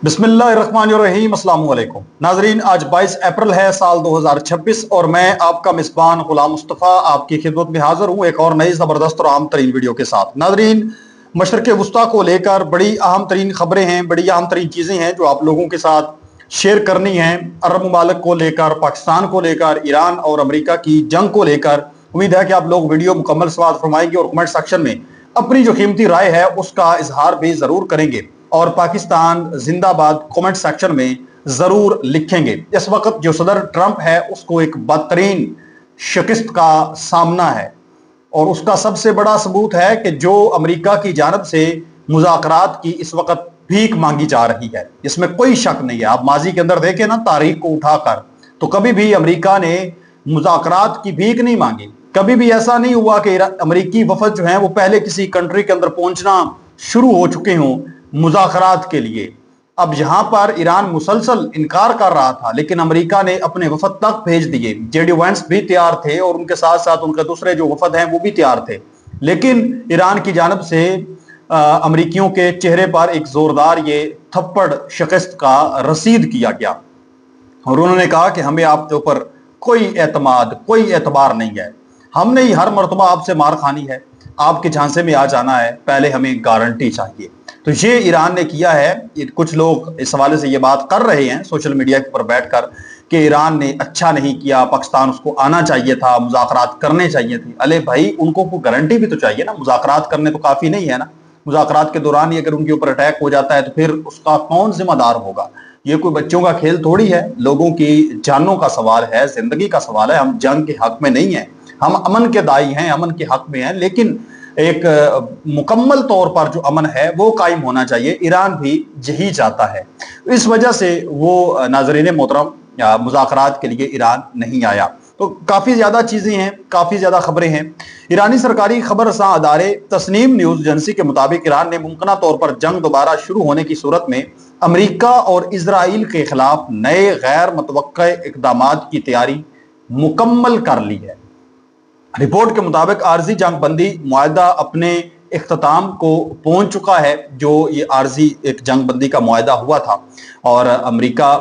बिस्मिल्लाहिर्रहमानिर्रहीम, अस्सलाम वालेकुम नाजरीन। आज 22 अप्रैल है साल 2026 और मैं आपका मिसबान गुलाम मुस्तफ़ा आपकी खिदमत में हाजिर हूँ एक और नई ज़बरदस्त और अहम तरीन वीडियो के साथ। नाजरीन, मशरक़ वुस्ता को लेकर बड़ी अहम तरीन खबरें हैं, बड़ी अहम तरीन चीज़ें हैं जो आप लोगों के साथ शेयर करनी हैं। अरब ममालिक को लेकर, पाकिस्तान को लेकर, ईरान और अमेरिका की जंग को लेकर। उम्मीद है कि आप लोग वीडियो मुकम्मल समाअत फरमाएंगे और कमेंट सेक्शन में अपनी जो कीमती राय है उसका इजहार भी ज़रूर करेंगे और पाकिस्तान जिंदाबाद कमेंट सेक्शन में जरूर लिखेंगे। इस वक्त जो सदर ट्रंप है उसको एक बदतरीन शिकस्त का सामना है और उसका सबसे बड़ा सबूत है कि जो अमेरिका की जानब से मुज़ाकरात की इस वक्त भीख मांगी जा रही है, इसमें कोई शक नहीं है। आप माजी के अंदर देखें ना, तारीख को उठाकर, तो कभी भी अमेरिका ने मुज़ाकरात की भीख नहीं मांगी। कभी भी ऐसा नहीं हुआ कि अमेरिकी वफद जो है वो पहले किसी कंट्री के अंदर पहुंचना शुरू हो चुके हों मुज़ाकरात के लिए। अब यहां पर ईरान मुसलसल इनकार कर रहा था, लेकिन अमेरिका ने अपने वफद तक भेज दिए। जेडी वेंस भी तैयार थे और उनके साथ साथ उनके दूसरे जो वफद हैं वो भी तैयार थे, लेकिन ईरान की जानब से अमेरिकियों के चेहरे पर एक जोरदार ये थप्पड़ शिकस्त का रसीद किया गया और उन्होंने कहा कि हमें आपके ऊपर कोई एतमाद, कोई एतबार नहीं है। हमने ही हर मरतबा आपसे मार खानी है, आपके झांसे में आ जाना है, पहले हमें गारंटी चाहिए। तो ये ईरान ने किया है। कुछ लोग इस हवाले से ये बात कर रहे हैं सोशल मीडिया के ऊपर बैठकर कि ईरान ने अच्छा नहीं किया, पाकिस्तान उसको आना चाहिए था, मुज़ाकरात करने चाहिए थे। अले भाई, उनको कोई गारंटी भी तो चाहिए ना, मुज़ाकरात करने तो काफी नहीं है ना। मुज़ाकरात के दौरान ही अगर उनके ऊपर अटैक हो जाता है तो फिर उसका कौन जिम्मेदार होगा? ये कोई बच्चों का खेल थोड़ी है, लोगों की जानों का सवाल है, जिंदगी का सवाल है। हम जंग के हक में नहीं है, हम अमन के दाई हैं, अमन के हक में हैं, लेकिन एक मुकम्मल तौर पर जो अमन है वो कायम होना चाहिए। ईरान भी यही चाहता है। इस वजह से वो नाजरीन मोहतरम मुज़ाकरात के लिए ईरान नहीं आया। तो काफी ज्यादा चीजें हैं, काफी ज्यादा खबरें हैं। ईरानी सरकारी खबर रसां अदारे तस्नीम न्यूज एजेंसी के मुताबिक ईरान ने मुमकिन तौर पर जंग दोबारा शुरू होने की सूरत में अमेरिका और इजराइल के खिलाफ नए गैर मुतवक्का इकदामात की तैयारी मुकम्मल कर ली है। रिपोर्ट के मुताबिक आर्जी जंग बंदी मुआहदा अपने इख्तिताम को पहुंच चुका है। जो ये आर्जी एक जंग बंदी का मुआहदा हुआ था और अमेरिका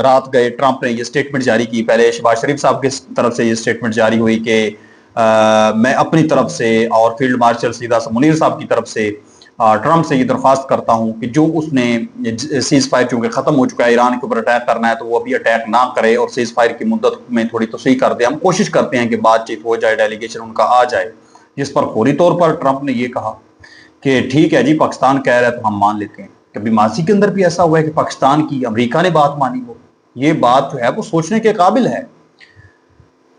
रात गए ट्रंप ने ये स्टेटमेंट जारी की। पहले शहबाज शरीफ साहब की तरफ से ये स्टेटमेंट जारी हुई कि मैं अपनी तरफ से और फील्ड मार्शल सीधा मुनीर साहब की तरफ से ट्रंप से ये दरख्वास्त करता हूं कि जो उसने सीज फायर चूंकि खत्म हो चुका है, ईरान के ऊपर अटैक करना है तो वो अभी अटैक ना करे और सीज फायर की मुद्दत में थोड़ी तोसीह कर दे। हम कोशिश करते हैं कि बातचीत हो जाए, डेलीगेशन उनका आ जाए। जिस पर फौरी तौर पर ट्रंप ने ये कहा कि ठीक है जी, पाकिस्तान कह रहा है तो हम मान लेते हैं। कभी माजी के अंदर भी ऐसा हुआ है कि पाकिस्तान की अमेरिका ने बात मानी हो? ये बात जो है वो सोचने के काबिल है।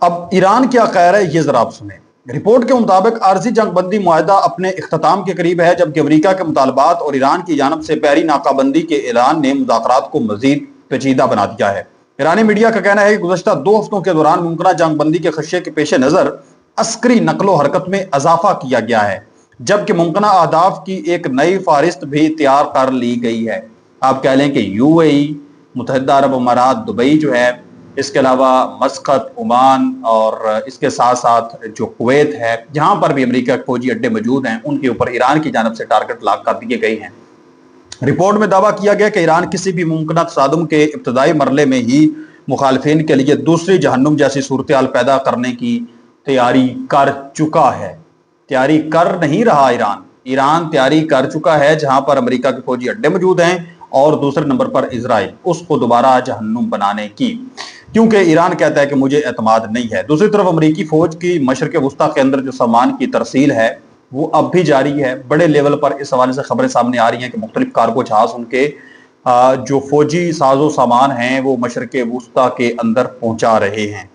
अब ईरान क्या कह रहा है ये जरा आप सुने। रिपोर्ट के मुताबिक आर्जी जंगबंदी मुआहदा अपने इख्तिताम के करीब है, जबकि अमेरिका के मुतालबात और ईरान की जानब से बहरी नाकाबंदी के ऐलान ने मुज़ाकरात को मजीद पेचीदा बना दिया है। ईरानी मीडिया का कहना है कि गुज़श्ता 2 हफ्तों के दौरान मुमकिन जंगबंदी के खदशे के पेश नज़र अस्करी नकलो हरकत में इजाफा किया गया है, जबकि मुमकिन अहदाफ की एक नई फहरिस्त भी तैयार कर ली गई है। आप कह लें कि यूएई, मुत्तहिदा अरब अमारात, दुबई जो है, इसके अलावा मस्कत, ओमान और इसके साथ साथ जो कुवैत है, जहां पर भी अमेरिका के फौजी अड्डे मौजूद हैं, उनके ऊपर ईरान की जानब से टारगेट लॉक कर दिए गए हैं। रिपोर्ट में दावा किया गया कि ईरान किसी भी मुमकिन तसादुम के इब्तदाई मरले में ही मुखालफिन के लिए दूसरी जहन्नुम जैसी सूरत हाल पैदा करने की तैयारी कर चुका है। तैयारी कर नहीं रहा ईरान तैयारी कर चुका है। जहां पर अमेरिका के फौजी अड्डे मौजूद हैं और दूसरे नंबर पर इजराइल, उसको दोबारा जहन्नुम बनाने की, क्योंकि ईरान कहता है कि मुझे एतमाद नहीं है। दूसरी तरफ अमेरिकी फौज की मशरक़ वुस्ता के अंदर जो सामान की तरसील है वो अब भी जारी है। बड़े लेवल पर इस हवाले से खबरें सामने आ रही हैं कि मुख्तलिफ कार्गो जहाज उनके जो फौजी साजो सामान हैं वो मशरक़ वुस्ता के अंदर पहुंचा रहे हैं।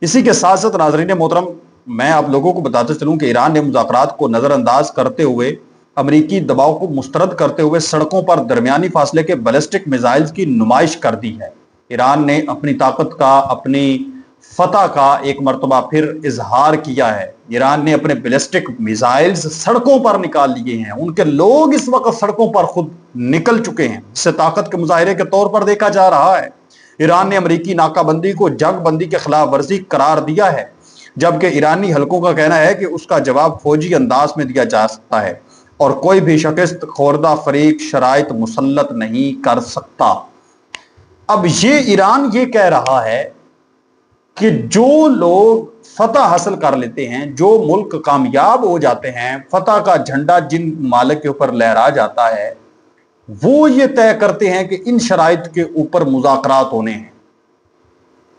इसी के साथ साथ नाज़रीन मोहतरम, मैं आप लोगों को बताते चलूं कि ईरान ने मुज़ाकरात को नज़रअंदाज करते हुए, अमेरिकी दबाव को मुस्तरद करते हुए सड़कों पर दरमियानी फासले के बैलिस्टिक मिसाइल्स की नुमाइश कर दी है। ईरान ने अपनी ताकत का, अपनी फतह का एक मरतबा फिर इजहार किया है। ईरान ने अपने बैलिस्टिक मिसाइल्स सड़कों पर निकाल लिए हैं। उनके लोग इस वक्त सड़कों पर खुद निकल चुके हैं, जिससे ताकत के मुजाहिरे के तौर पर देखा जा रहा है। ईरान ने अमेरिकी नाकाबंदी को जंग बंदी के खिलाफ वर्जी करार दिया है, जबकि ईरानी हलकों का कहना है कि उसका जवाब फौजी अंदाज में दिया जा सकता है। और कोई भी शिकस्त खोरदा फरीक शराइत मुसल्लत नहीं कर सकता। अब ये ईरान ये कह रहा है कि जो लोग फतह हासिल कर लेते हैं, जो मुल्क कामयाब हो जाते हैं, फतह का झंडा जिन मालिक के ऊपर लहरा जाता है, वो ये तय करते हैं कि इन शराइत के ऊपर मुज़ाकरात होने हैं।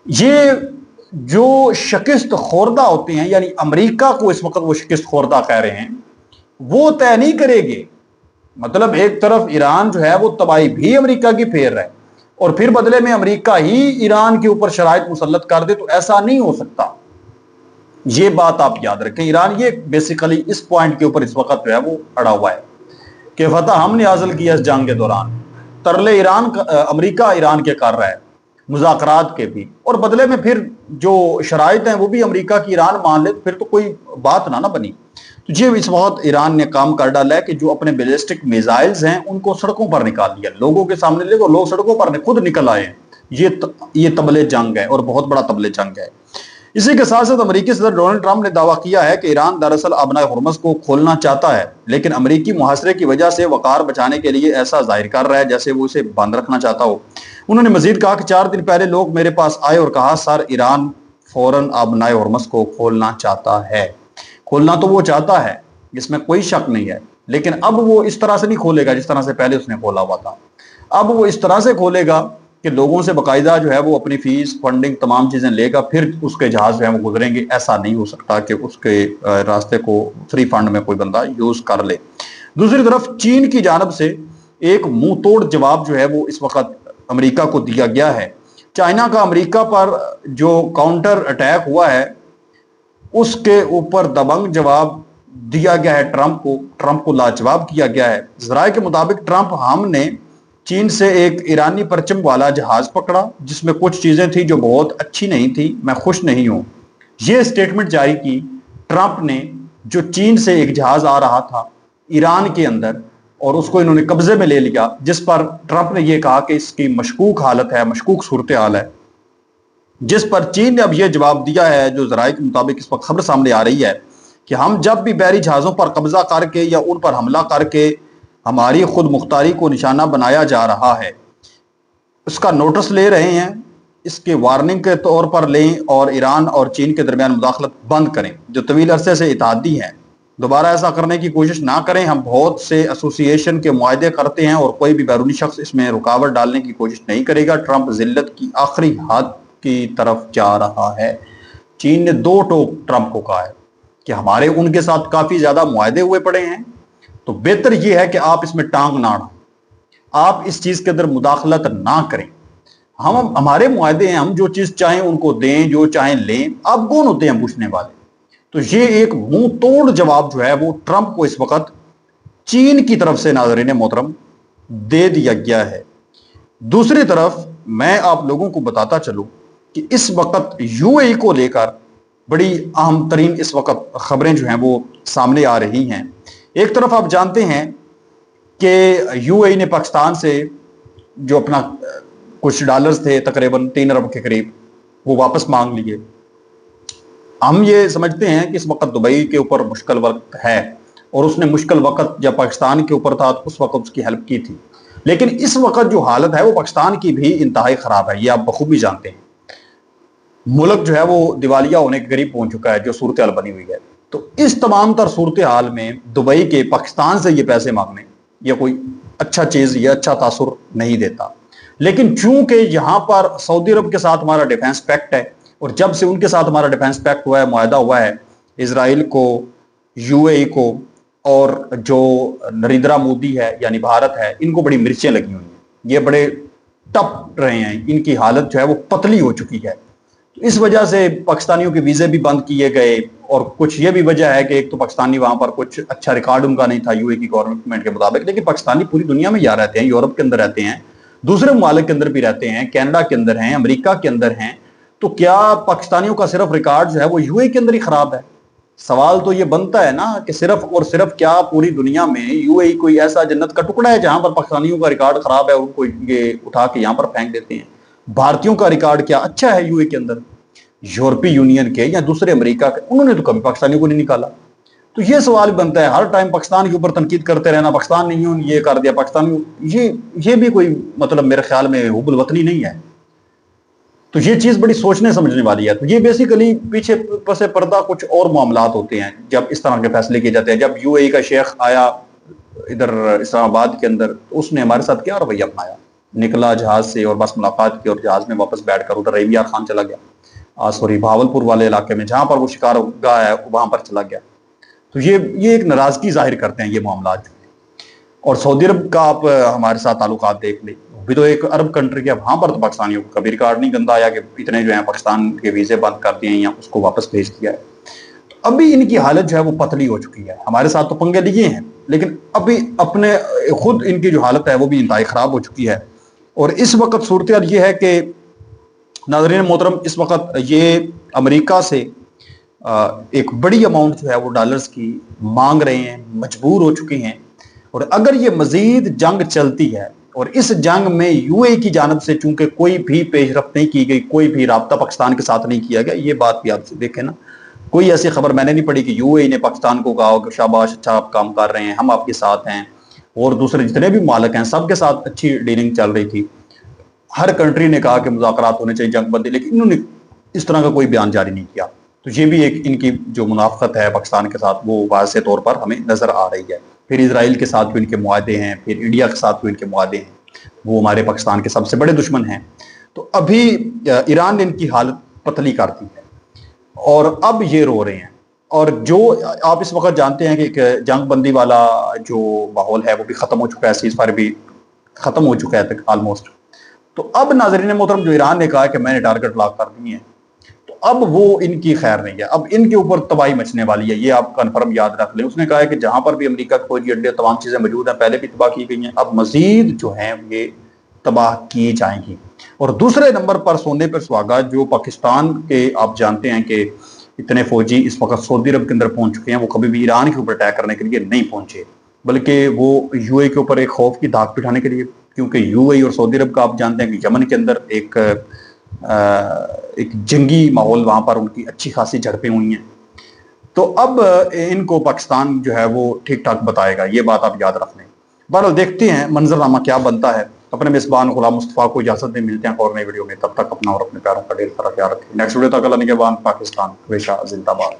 ये जो शिकस्त खोरदा होते हैं, यानी अमेरिका को इस वक्त वो शिकस्त खोरदा कह रहे हैं, वो तय नहीं करेंगे। मतलब एक तरफ ईरान जो है वो तबाही भी अमेरिका की फेर रहा है और फिर बदले में अमेरिका ही ईरान के ऊपर शराइत मुसल्लत कर दे, तो ऐसा नहीं हो सकता। ये बात आप याद रखें। ईरान ये बेसिकली इस पॉइंट के ऊपर इस वक्त जो है वो अड़ा हुआ है कि फतह हमने हासिल किया इस जंग के दौरान। तरले ईरान अमेरिका ईरान के कर रहा है, मुज़ाकरात के भी, और बदले में फिर जो शराइत हैं वो भी अमेरिका की ईरान मान ले, फिर तो कोई बात ना बनी। तो ये इस वक्त ईरान ने काम कर डाला है कि जो अपने बैलिस्टिक मिसाइल्स हैं उनको सड़कों पर निकाल दिया, लोगों के सामने ले, लोग सड़कों पर खुद निकल आए हैं। ये तबले जंग है और बहुत बड़ा तबले जंग है। इसी के साथ साथ अमेरिकी सदर डोनाल्ड ट्रंप ने दावा किया है कि ईरान दरअसल अबनाए हुर्मुज़ को खोलना चाहता है, लेकिन अमेरिकी मुहासरे की वजह से वकार बचाने के लिए ऐसा जाहिर कर रहा है जैसे वो इसे बंद रखना चाहता हो। उन्होंने मजीद कहा कि 4 दिन पहले लोग मेरे पास आए और कहा सर ईरान फौरन अबनाए हुर्मुज़ को खोलना चाहता है। खोलना तो वो चाहता है, इसमें कोई शक नहीं है, लेकिन अब वो इस तरह से नहीं खोलेगा जिस तरह से पहले उसने खोला हुआ था। अब वो इस तरह से खोलेगा कि लोगों से बाकायदा जो है वो अपनी फीस फंडिंग तमाम चीजें लेगा, फिर उसके जहाज जो है वो गुजरेंगे। ऐसा नहीं हो सकता कि उसके रास्ते को फ्री फंड में कोई बंदा यूज कर ले। दूसरी तरफ चीन की जानब से एक मुंह तोड़ जवाब जो है वो इस वक्त अमेरिका को दिया गया है। चाइना का अमेरिका पर जो काउंटर अटैक हुआ है उसके ऊपर दबंग जवाब दिया गया है। ट्रंप को लाजवाब किया गया है। जराये के मुताबिक ट्रंप हमने चीन से एक ईरानी परचम वाला जहाज पकड़ा जिसमें कुछ चीजें थी जो बहुत अच्छी नहीं थी, मैं खुश नहीं हूं। यह स्टेटमेंट जारी की ट्रंप ने, जो चीन से एक जहाज आ रहा था ईरान के अंदर और उसको इन्होंने कब्जे में ले लिया, जिस पर ट्रंप ने यह कहा कि इसकी मशकूक हालत है, मशकूक सूरत हाल है, जिस पर चीन ने अब यह जवाब दिया है, जो जराये के मुताबिक इस वक्त खबर सामने आ रही है कि हम जब भी बहरी जहाज़ों पर कब्जा करके या उन पर हमला करके हमारी खुद मुख्तारी को निशाना बनाया जा रहा है, उसका नोटिस ले रहे हैं, इसके वार्निंग के तौर पर लें और ईरान और चीन के दरमियान मुदाखलत बंद करें। जो तवील अरसे से इत्तेहादी हैं, दोबारा ऐसा करने की कोशिश ना करें। हम बहुत से एसोसिएशन के मुआहदे करते हैं और कोई भी बैरूनी शख्स इसमें रुकावट डालने की कोशिश नहीं करेगा। ट्रंप जिल्लत की आखिरी हद की तरफ जा रहा है। चीन ने 2 टोक ट्रंप को कहा है कि हमारे उनके साथ काफी ज्यादा मुआहदे हुए पड़े हैं, तो बेहतर यह है कि आप इसमें टांग ना अड़ाएं, आप इस चीज के अंदर मुदाखलत ना करें। हम हमारे मुआहदे हैं, हम जो चीज चाहें उनको दें, जो चाहें लें। आप कौन होते हैं पूछने वाले? तो ये एक मुंह तोड़ जवाब जो है वो ट्रंप को इस वक्त चीन की तरफ से नाज़रीन मोहतरम दे दिया गया है। दूसरी तरफ मैं आप लोगों को बताता चलूं कि इस वक्त यूएई को लेकर बड़ी अहम तरीन इस वक्त खबरें जो हैं वो सामने आ रही हैं। एक तरफ आप जानते हैं कि यूएई ने पाकिस्तान से जो अपना कुछ डॉलर्स थे तकरीबन 3 अरब के करीब वो वापस मांग लिए। हम ये समझते हैं कि इस वक्त दुबई के ऊपर मुश्किल वक्त है और उसने मुश्किल वक्त जब पाकिस्तान के ऊपर था तो उस वक्त उसकी हेल्प की थी, लेकिन इस वक्त जो हालत है वो पाकिस्तान की भी इंतहाई खराब है, ये आप बखूबी जानते हैं। मुल्क जो है वो दिवालिया होने के करीब पहुंच चुका है, जो सूरत हाल बनी हुई है। तो इस तमाम तर सूरत हाल में दुबई के पाकिस्तान से ये पैसे मांगने या कोई अच्छा चीज या अच्छा तासुर नहीं देता। लेकिन चूंकि यहाँ पर सऊदी अरब के साथ हमारा डिफेंस पैक्ट है और जब से उनके साथ हमारा डिफेंस पैक्ट हुआ है, मुआहदा हुआ है, इजराइल को, यूएई को और जो नरेंद्र मोदी है यानी भारत है, इनको बड़ी मिर्चें लगी हुई हैं। ये बड़े टप रहे हैं, इनकी हालत जो है वो पतली हो चुकी है। तो इस वजह से पाकिस्तानियों के वीजे भी बंद किए गए और कुछ ये भी वजह है कि एक तो पाकिस्तानी वहां पर कुछ अच्छा रिकॉर्ड उनका नहीं था यूएई की गवर्नमेंट के मुताबिक, लेकिन पाकिस्तानी पूरी दुनिया में यहाँ रहते हैं, यूरोप के अंदर रहते हैं, दूसरे मुमालिक के अंदर भी रहते हैं, कनाडा के अंदर हैं, अमेरिका के अंदर हैं। तो क्या पाकिस्तानियों का सिर्फ रिकॉर्ड जो है वो यूएई के अंदर ही खराब है? सवाल तो ये बनता है ना कि सिर्फ और सिर्फ क्या पूरी दुनिया में यूएई कोई ऐसा जन्नत का टुकड़ा है जहां पर पाकिस्तानियों का रिकॉर्ड खराब है, उनको ये उठा के यहां पर फेंक देते हैं? भारतीयों का रिकॉर्ड क्या अच्छा है यूएई के अंदर? यूरोपीय यूनियन के या दूसरे अमेरिका के, उन्होंने तो कभी पाकिस्तानियों को नहीं निकाला। تو یہ سوال بنتا ہے ہر ٹائم پاکستان کے اوپر تنقید کرتے رہنا، پاکستان نہیں ہوں یہ کر دیا پاکستان، یہ بھی کوئی مطلب میرے خیال میں حب الوطنی نہیں ہے. تو یہ چیز بڑی سوچنے سمجھنے والی ہے. تو یہ بیسیکلی پیچھے پس پردہ کچھ اور معاملات ہوتے ہیں جب اس طرح کے فیصلے کیے جاتے ہیں. جب یو اے ای کا شیخ آیا ادھر اسلام آباد کے اندر، اس نے ہمارے ساتھ کیا رویہ اپنایا، نکلا جہاز سے اور بس ملاقات کی اور جہاز میں واپس بیٹھ کر ادھر رحیم یار خان چلا گیا، سوری بہاولپور والے علاقے میں جہاں پر وہ شکار گاہ ہے وہاں پر چلا گیا. تو یہ ایک ناراضگی ظاہر کرتے ہیں یہ معاملات جو ہیں. اور سعودی عرب کا آپ ہمارے ساتھ تعلقات دیکھ لیں، بھی تو ایک عرب کنٹری کے، وہاں پر تو پاکستانیوں کو کبھی ریکارڈ نہیں گندا آیا کہ اتنے جو ہیں پاکستان کے ویزے بند کر دیے یا اس کو واپس بھیج دیا ہے. تو ابھی ان کی حالت جو ہے وہ پتلی ہو چکی ہے. ہمارے ساتھ تو پنگے لیے ہیں لیکن ابھی اپنے خود ان کی جو حالت ہے وہ بھی انتہائی خراب ہو چکی ہے. اور اس وقت صورتحال یہ ہے کہ ناظرین محترم، اس وقت یہ امریکہ سے ایک بڑی اماؤنٹ جو ہے وہ ڈالرز کی مانگ رہے ہیں، مجبور ہو چکے ہیں. اور اگر یہ مزید جنگ چلتی ہے اور اس جنگ میں یو اے کی جانب سے چونکہ کوئی بھی پیش رفت نہیں کی گئی، کوئی بھی رابطہ پاکستان کے ساتھ نہیں کیا گیا، یہ بات بھی آپ دیکھیں نا، کوئی ایسی خبر میں نے نہیں پڑھی کہ یو اے نے پاکستان کو کہا کہ شاباش اچھا آپ کام کر رہے ہیں، ہم آپ کے ساتھ ہیں. اور دوسرے جتنے بھی مالک ہیں سب کے ساتھ اچھی ڈیلنگ چل رہی تھی. ہر کنٹری نے کہا کہ مذاکرات ہونے چاہیے، جنگ بندی، لیکن انہوں نے اس طرح کا کوئی بیان جاری نہیں کیا. تو یہ بھی ایک ان کی جو منافقت ہے پاکستان کے ساتھ وہ واضح طور پر ہمیں نظر آ رہی ہے. پھر اسرائیل کے ساتھ بھی ان کے معاہدے ہیں، پھر انڈیا کے ساتھ بھی ان کے معاہدے ہیں، وہ ہمارے پاکستان کے سب سے بڑے دشمن ہیں. تو ابھی ایران نے ان کی حالت پتلی کر دی ہے اور اب یہ رو رہے ہیں. اور جو آپ اس وقت جانتے ہیں کہ جنگ بندی والا جو ماحول ہے وہ بھی ختم ہو چکا ہے، سیز فائر بھی ختم ہو چکا ہے آلموسٹ. تو اب ناظرین محترم جو ایران نے کہا کہ میں نے ٹارگٹ لاک کر دی ہے، تو اب وہ ان کی خیر نہیں ہے، اب ان کے اوپر تباہی مچنے والی ہے. یہ آپ کنفرم یاد رکھ لیں. اس نے کہا ہے کہ جہاں پر بھی امریکہ کے فوجی اڈے تمام چیزیں موجود ہیں، پہلے بھی تباہ کی گئی ہیں، اب مزید جو ہیں یہ تباہ کی جائیں گی. اور دوسرے نمبر پر سونے پر سہاگا جو پاکستان کے آپ جانتے ہیں کہ اتنے فوجی اس وقت سعودی عرب کے اندر پہنچ چکے ہیں، وہ کبھی بھی ایران کے اوپر اٹیک کرنے کے لیے نہیں پہنچے بلکہ وہ یو اے کے اوپر ایک خوف کی دھاک بٹھانے کے لیے، کیونکہ یو اے اور سعودی عرب کا آپ جانتے ہیں کہ یمن کے اندر ایک جنگی ماحول، وہاں پر ان کی اچھی خاصی جھڑپیں ہوئی ہیں. تو اب ان کو پاکستان جو ہے وہ ٹھیک ٹھاک بتائے گا، یہ بات آپ یاد رکھ لیں. بہرحال دیکھتے ہیں منظرنامہ کیا بنتا ہے. اپنے میزبان غلام مصطفیٰ کو اجازت دیں، ملتے ہیں اور نئی ویڈیو میں. تب تک اپنا اور اپنے پیاروں کا ڈھیر سارا خیال رکھیں. نیکسٹ ویڈیو تک اللہ نگہبان. پاکستان ہمیشہ زندہ باد.